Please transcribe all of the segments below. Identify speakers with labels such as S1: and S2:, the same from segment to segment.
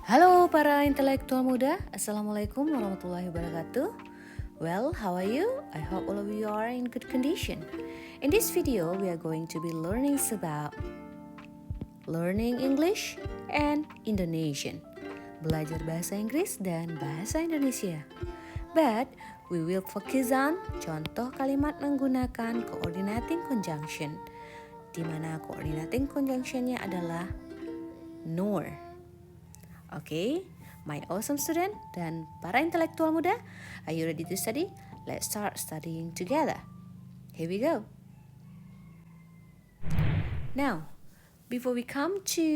S1: Halo para intelektual muda, Assalamualaikum warahmatullahi wabarakatuh. Well, how are you? I hope all of you are in good condition. In this video, we are going to be learning about learning English and Indonesian. Belajar bahasa Inggris dan bahasa Indonesia. But we will focus on contoh kalimat menggunakan coordinating conjunction, di mana coordinating conjunctionnya adalah nor. Okay, my awesome student dan para intelektual muda, are you ready to study? Let's start studying together. Here we go. Now, before we come to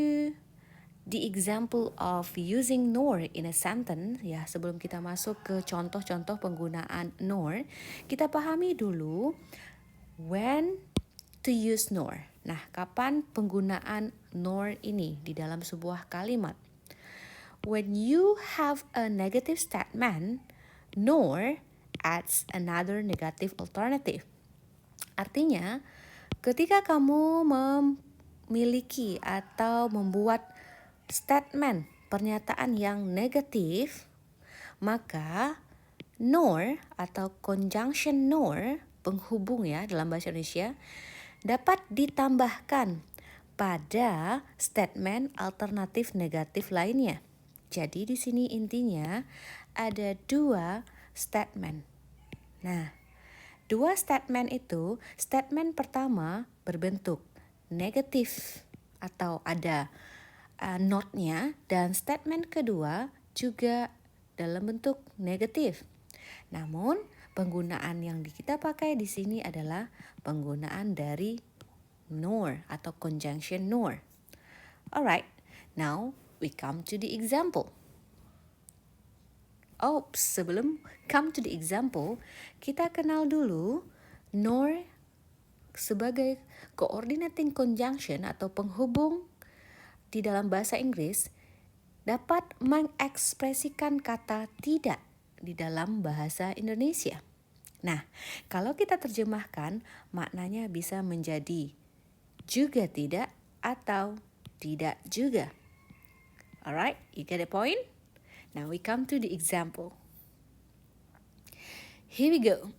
S1: the example of using nor in a sentence, ya sebelum kita masuk ke contoh-contoh penggunaan nor, kita pahami dulu when to use nor. Nah, kapan penggunaan nor ini di dalam sebuah kalimat? When you have a negative statement, nor adds another negative alternative. Artinya, ketika kamu memiliki atau membuat statement, pernyataan yang negatif, maka nor atau conjunction nor, penghubung ya dalam bahasa Indonesia, dapat ditambahkan pada statement alternatif negatif lainnya. Jadi di sini intinya ada dua statement. Nah, dua statement itu, statement pertama berbentuk negatif atau ada notnya, dan statement kedua juga dalam bentuk negatif. Namun, penggunaan yang kita pakai di sini adalah penggunaan dari nor atau conjunction nor. Alright, now we come to the example. Sebelum come to the example, kita kenal dulu nor sebagai coordinating conjunction atau penghubung di dalam bahasa Inggris dapat mengekspresikan kata tidak di dalam bahasa Indonesia. Nah, kalau kita terjemahkan, maknanya bisa menjadi juga tidak atau tidak juga. Alright, you get the point? Now we come to the example. Here we go.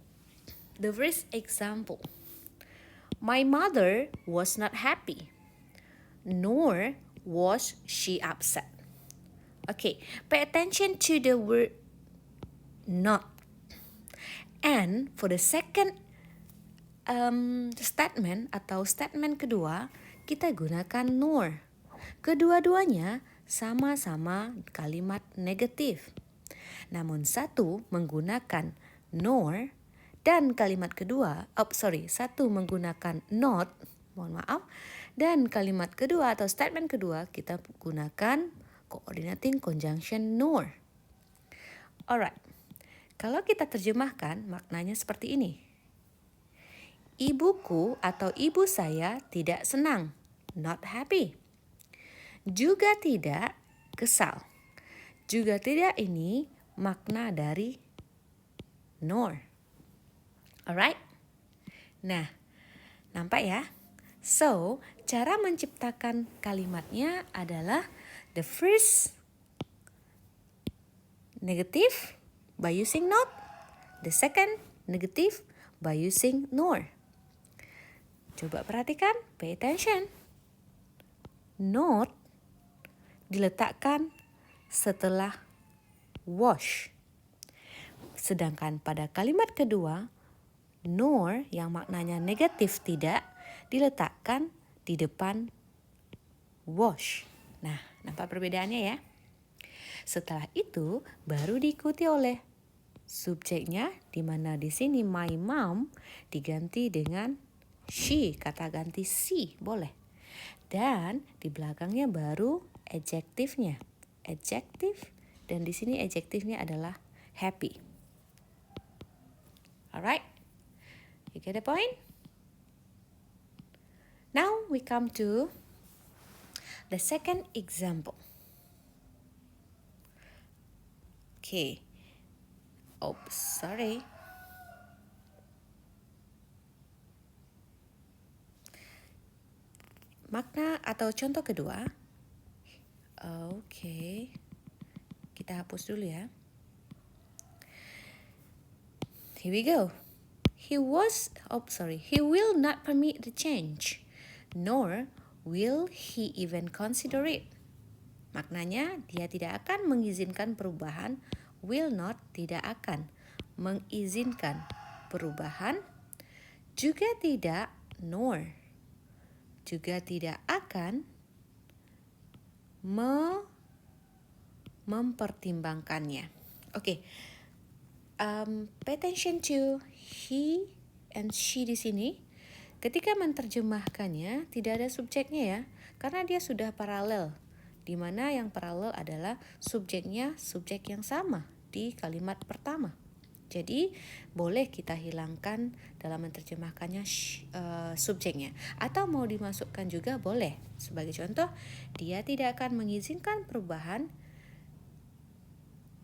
S1: The first example. My mother was not happy, nor was she upset. Okay, pay attention to the word not. And for the second statement atau statement kedua, kita gunakan nor. Kedua-duanya sama-sama kalimat negatif. Namun satu menggunakan nor dan kalimat kedua, satu menggunakan not, mohon maaf, dan kalimat kedua atau statement kedua kita gunakan coordinating conjunction nor. Alright, kalau kita terjemahkan maknanya seperti ini. Ibuku atau ibu saya tidak senang, not happy. Juga tidak kesal. Juga tidak ini makna dari nor. Alright? Nah, nampak ya? So, cara menciptakan kalimatnya adalah the first negative by using not, the second negative by using nor. Coba perhatikan, pay attention. Not diletakkan setelah wash. Sedangkan pada kalimat kedua, nor yang maknanya negatif tidak diletakkan di depan wash. Nah, nampak perbedaannya ya? Setelah itu baru diikuti oleh subjeknya, di mana di sini my mom diganti dengan she, kata ganti si boleh. Dan di belakangnya baru adjektifnya. Adjektif, dan di sini adjektifnya adalah happy. Alright? You get the point? Now we come to the second example. Okay. Sorry. Makna atau contoh kedua. Okay. kita hapus dulu ya. Here we go. He will not permit the change, nor will he even consider it. Maknanya, dia tidak akan mengizinkan perubahan, will not, tidak akan, mengizinkan perubahan, juga tidak, nor, juga tidak akan mempertimbangkannya. Okay. Pay attention to he and she di sini. Ketika menerjemahkannya tidak ada subjeknya ya, karena dia sudah paralel. Di mana yang paralel adalah subjeknya subjek yang sama di kalimat pertama. Jadi boleh kita hilangkan dalam menerjemahkannya subjeknya, atau mau dimasukkan juga boleh. Sebagai contoh, dia tidak akan mengizinkan perubahan,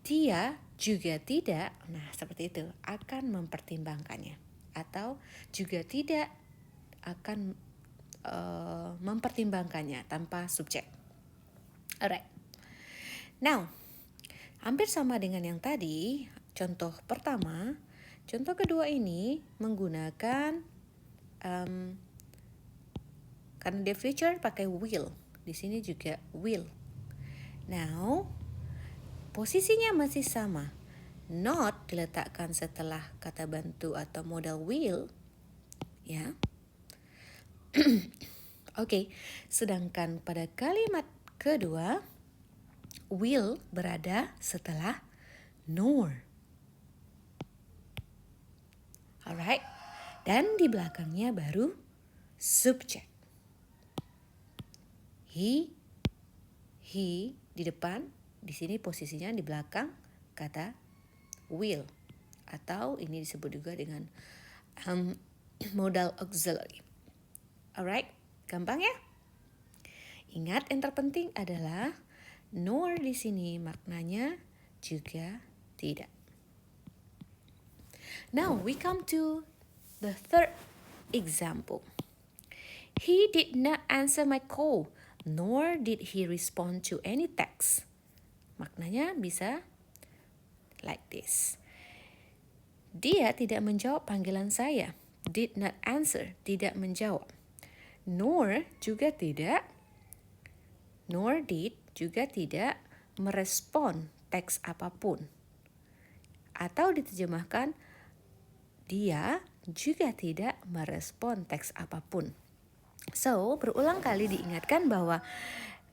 S1: dia juga tidak, nah seperti itu, akan mempertimbangkannya, atau juga tidak akan mempertimbangkannya tanpa subjek. Alright. Now, hampir sama dengan yang tadi. Contoh pertama, contoh kedua ini menggunakan karena dia future pakai will. Di sini juga will. Now, posisinya masih sama. Not diletakkan setelah kata bantu atau modal will, ya. Oke, sedangkan pada kalimat kedua, will berada setelah nor. Alright, dan di belakangnya baru subjek. He di depan, di sini posisinya di belakang kata will, atau ini disebut juga dengan modal auxiliary. Alright, gampang ya? Ingat, yang terpenting adalah nor di sini maknanya juga tidak. Now we come to the third example. He did not answer my call, nor did he respond to any text. Maknanya bisa like this. Dia tidak menjawab panggilan saya. Did not answer, tidak menjawab. Nor juga tidak. Nor did juga tidak merespon teks apapun. Atau diterjemahkan, dia juga tidak merespon teks apapun. So, berulang kali diingatkan bahwa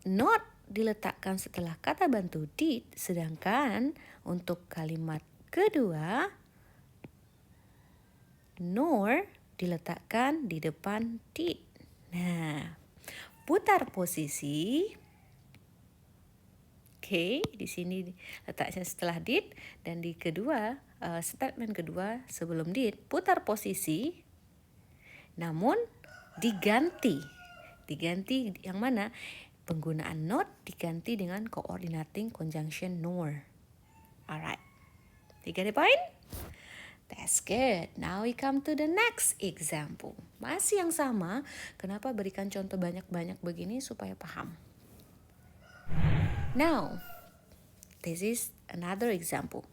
S1: not diletakkan setelah kata bantu did, sedangkan untuk kalimat kedua, nor diletakkan di depan did. Nah, putar posisi. Oke, di sini letaknya setelah did, dan di kedua, statement kedua sebelum did, putar posisi, namun diganti. Diganti yang mana? Penggunaan not diganti dengan coordinating conjunction nor. Alright, you get the point? That's good. Now we come to the next example. Masih yang sama, kenapa berikan contoh banyak-banyak begini supaya paham. Now, this is another example.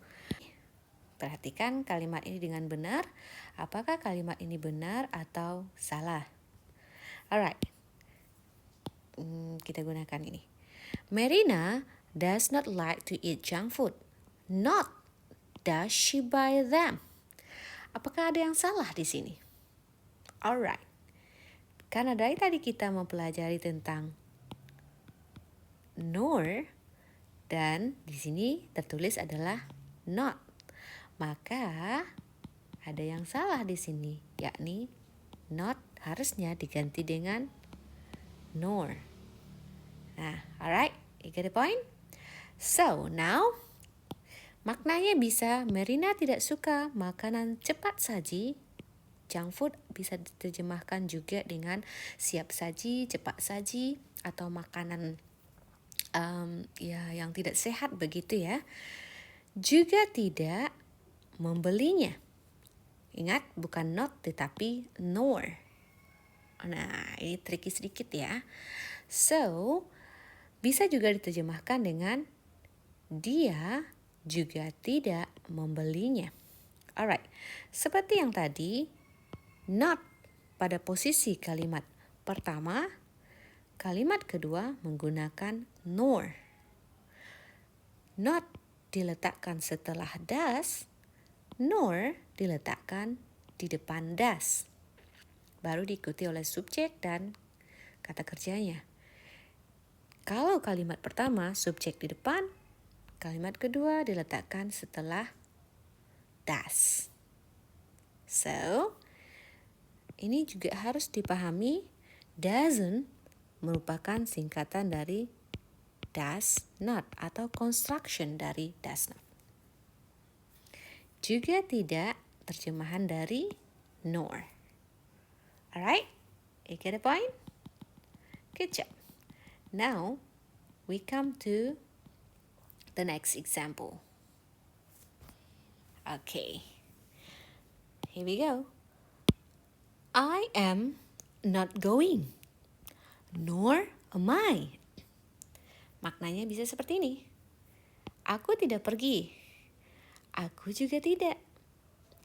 S1: Perhatikan kalimat ini dengan benar. Apakah kalimat ini benar atau salah? Alright. Kita gunakan ini. Marina does not like to eat junk food. Not does she buy them. Apakah ada yang salah di sini? Alright. Karena dari tadi kita mempelajari tentang nor, dan di sini tertulis adalah not, maka ada yang salah di sini, yakni not harusnya diganti dengan nor. Nah, alright, you get the point? So, now maknanya bisa Marina tidak suka makanan cepat saji. Junk food bisa diterjemahkan juga dengan siap saji, cepat saji, atau makanan yang tidak sehat begitu ya. Juga tidak membelinya. Ingat, bukan not tetapi nor. Nah, ini tricky sedikit ya. So, bisa juga diterjemahkan dengan Dia juga tidak membelinya. Alright, seperti yang tadi, not pada posisi kalimat pertama, kalimat kedua menggunakan nor. Not diletakkan setelah does, nor diletakkan di depan does. Baru diikuti oleh subjek dan kata kerjanya. Kalau kalimat pertama subjek di depan, kalimat kedua diletakkan setelah does. So, ini juga harus dipahami, doesn't merupakan singkatan dari does not atau construction dari does not. Juga tidak terjemahan dari nor. Alright, you get the point? Good job. Now, we come to the next example. Okay, here we go. I am not going, nor am I. Maknanya bisa seperti ini. Aku tidak pergi. Aku juga tidak.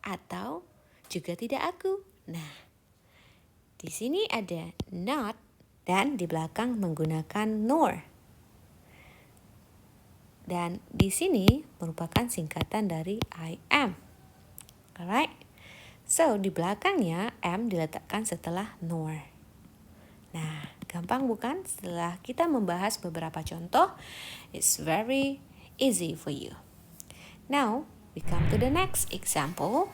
S1: Atau juga tidak aku. Nah, di sini ada not dan di belakang menggunakan nor. Dan di sini merupakan singkatan dari I am. Alright. So, di belakangnya am diletakkan setelah nor. Nah, gampang bukan? Setelah kita membahas beberapa contoh, it's very easy for you. Now, we come to the next example.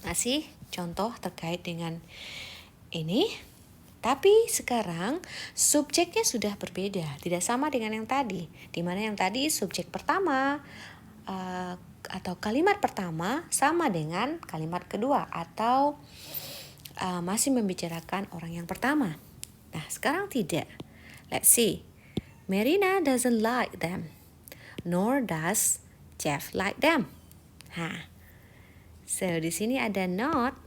S1: Masih contoh terkait dengan ini. Tapi sekarang subjeknya sudah berbeda, tidak sama dengan yang tadi. Di mana yang tadi subjek pertama atau kalimat pertama sama dengan kalimat kedua atau masih membicarakan orang yang pertama. Nah, sekarang tidak. Let's see. Marina doesn't like them, nor does Jeff like them. So di sini ada not,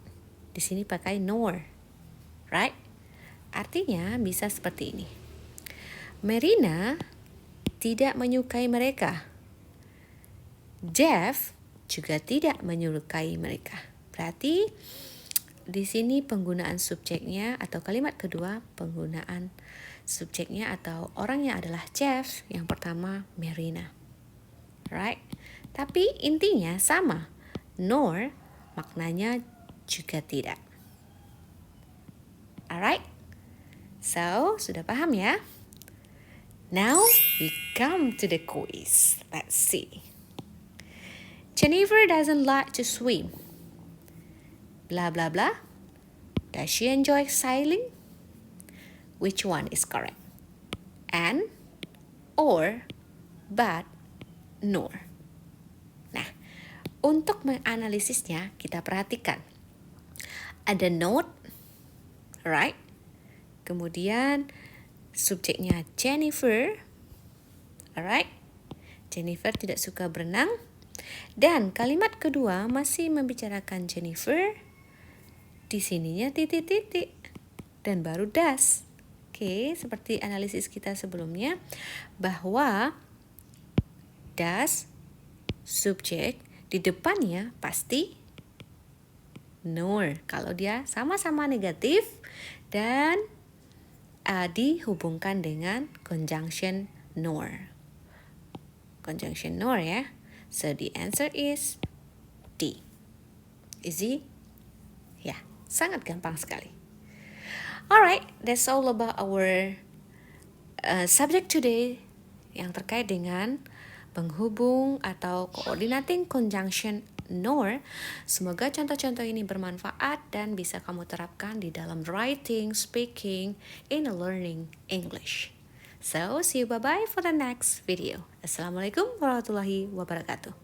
S1: di sini pakai nor, right? Artinya bisa seperti ini. Marina tidak menyukai mereka. Jeff juga tidak menyukai mereka. Berarti di sini penggunaan subjeknya atau kalimat kedua penggunaan subjeknya atau orangnya adalah Jeff, yang pertama Marina. Right? Tapi intinya sama. Nor maknanya juga tidak. Alright? So, sudah paham ya? Now, we come to the quiz. Let's see. Jennifer doesn't like to swim. Blah, blah, blah. Does she enjoy sailing? Which one is correct? And, or, but, nor. Nah, untuk menganalisisnya, kita perhatikan. Ada not, right? Kemudian subjeknya Jennifer, alright? Jennifer tidak suka berenang. Dan kalimat kedua masih membicarakan Jennifer. Di sininya titik-titik dan baru does. Oke, seperti analisis kita sebelumnya bahwa does subjek di depannya pasti nor kalau dia sama-sama negatif dan dihubungkan dengan conjunction nor. Conjunction nor ya. So the answer is D. Easy? Ya, sangat gampang sekali. Alright, that's all about our subject today yang terkait dengan penghubung atau coordinating conjunction nor. Semoga contoh-contoh ini bermanfaat dan bisa kamu terapkan di dalam writing, speaking, in learning English. So, see you bye-bye for the next video. Assalamualaikum warahmatullahi wabarakatuh.